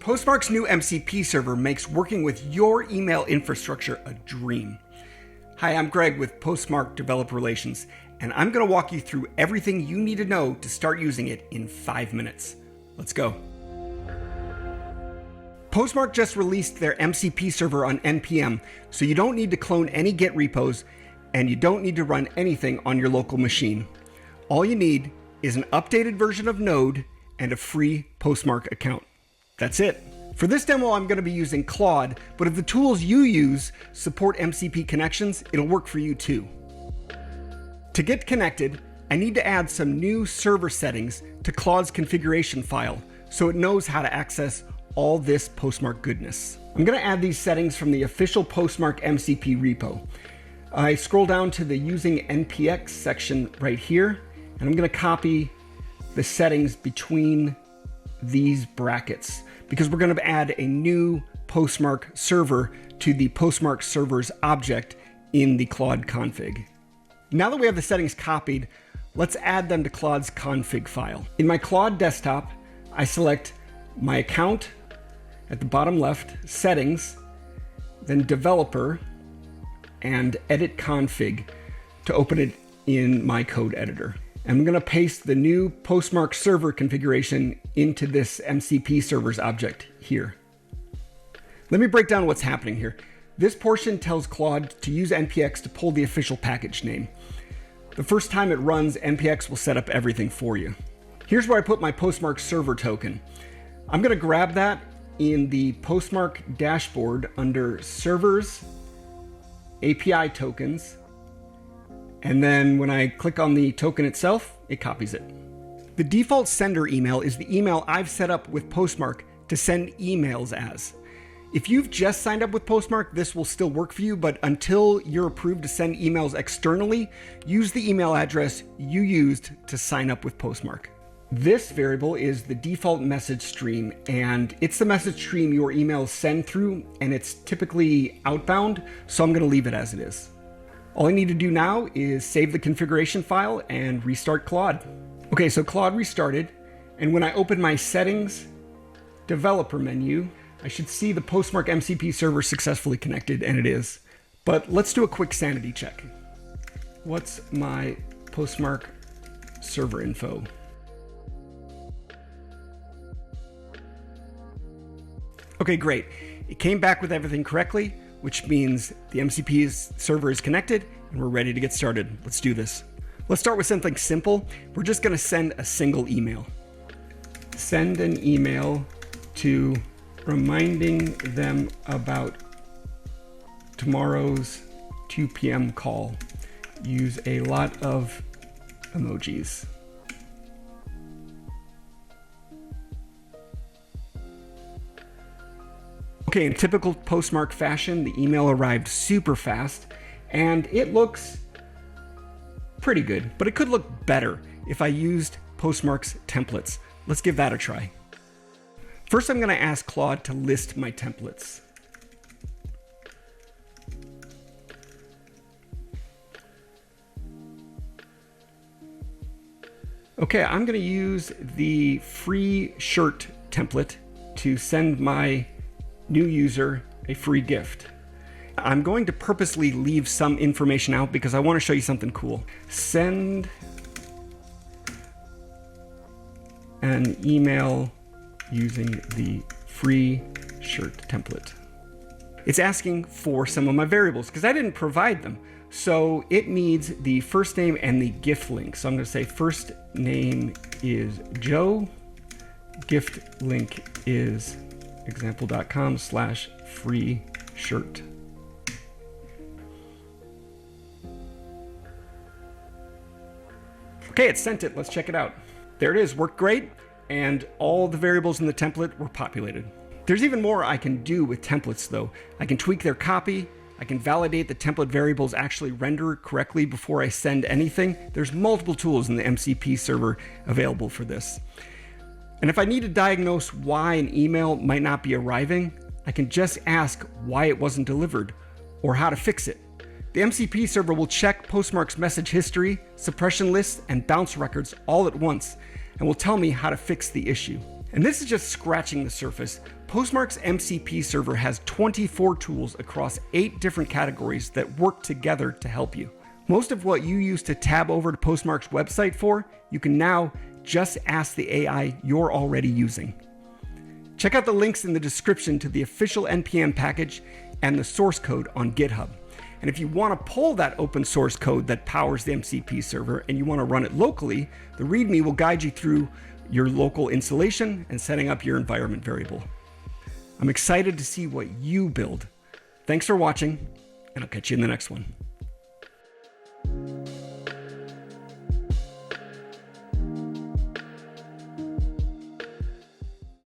Postmark's new MCP server makes working with your email infrastructure a dream. Hi, I'm Greg with Postmark Developer Relations, and I'm going to walk you through everything you need to know to start using it in 5 minutes. Let's go. Postmark just released their MCP server on NPM, so you don't need to clone any Git repos, and you don't need to run anything on your local machine. All you need is an updated version of Node and a free Postmark account. That's it. For this demo, I'm going to be using Claude, but if the tools you use support MCP connections, it'll work for you too. To get connected, I need to add some new server settings to Claude's configuration file so it knows how to access all this Postmark goodness. I'm going to add these settings from the official Postmark MCP repo. I scroll down to the Using NPX section right here, and I'm going to copy the settings between these brackets because we're going to add a new Postmark server to the Postmark servers object in the Claude config. Now that we have the settings copied, let's add them to Claude's config file. In my Claude desktop, I select my account at the bottom left, settings, then developer, and edit config to open it in my code editor. I'm going to paste the new Postmark server configuration into this MCP servers object here. Let me break down what's happening here. This portion tells Claude to use NPX to pull the official package name. The first time it runs, NPX will set up everything for you. Here's where I put my Postmark server token. I'm going to grab that in the Postmark dashboard under Servers, API Tokens, and then when I click on the token itself, it copies it. The default sender email is the email I've set up with Postmark to send emails as. If you've just signed up with Postmark, this will still work for you, but until you're approved to send emails externally, use the email address you used to sign up with Postmark. This variable is the default message stream, and it's the message stream your emails send through, and it's typically outbound, so I'm going to leave it as it is. All I need to do now is save the configuration file and restart Claude. Okay, so Claude restarted, and when I open my settings developer menu, I should see the Postmark MCP server successfully connected, and it is. But let's do a quick sanity check. What's my Postmark server info? Okay, great. It came back with everything correctly, which means the MCP server is connected and we're ready to get started. Let's do this. Let's start with something simple. We're just going to send a single email. Send an email to reminding them about tomorrow's 2 p.m. call. Use a lot of emojis. Okay, in typical Postmark fashion, the email arrived super fast, and it looks pretty good, but it could look better if I used Postmark's templates. Let's give that a try. First, I'm going to ask Claude to list my templates. Okay, I'm going to use the free shirt template to send my new user a free gift. I'm going to purposely leave some information out because I want to show you something cool. Send an email using the free shirt template. It's asking for some of my variables because I didn't provide them. So it needs the first name and the gift link. So I'm going to say first name is Joe, gift link is example.com/free shirt. Okay, it sent it. Let's check it out. There it is. Worked great. And all the variables in the template were populated. There's even more I can do with templates though. I can tweak their copy. I can validate the template variables actually render correctly before I send anything. There's multiple tools in the MCP server available for this. And if I need to diagnose why an email might not be arriving, I can just ask why it wasn't delivered or how to fix it. The MCP server will check Postmark's message history, suppression lists, and bounce records all at once, and will tell me how to fix the issue. And this is just scratching the surface. Postmark's MCP server has 24 tools across 8 different categories that work together to help you. Most of what you used to tab over to Postmark's website for, you can now just ask the AI you're already using. Check out the links in the description to the official NPM package and the source code on GitHub. And if you want to pull that open source code that powers the MCP server and you want to run it locally, the README will guide you through your local installation and setting up your environment variable. I'm excited to see what you build. Thanks for watching, and I'll catch you in the next one.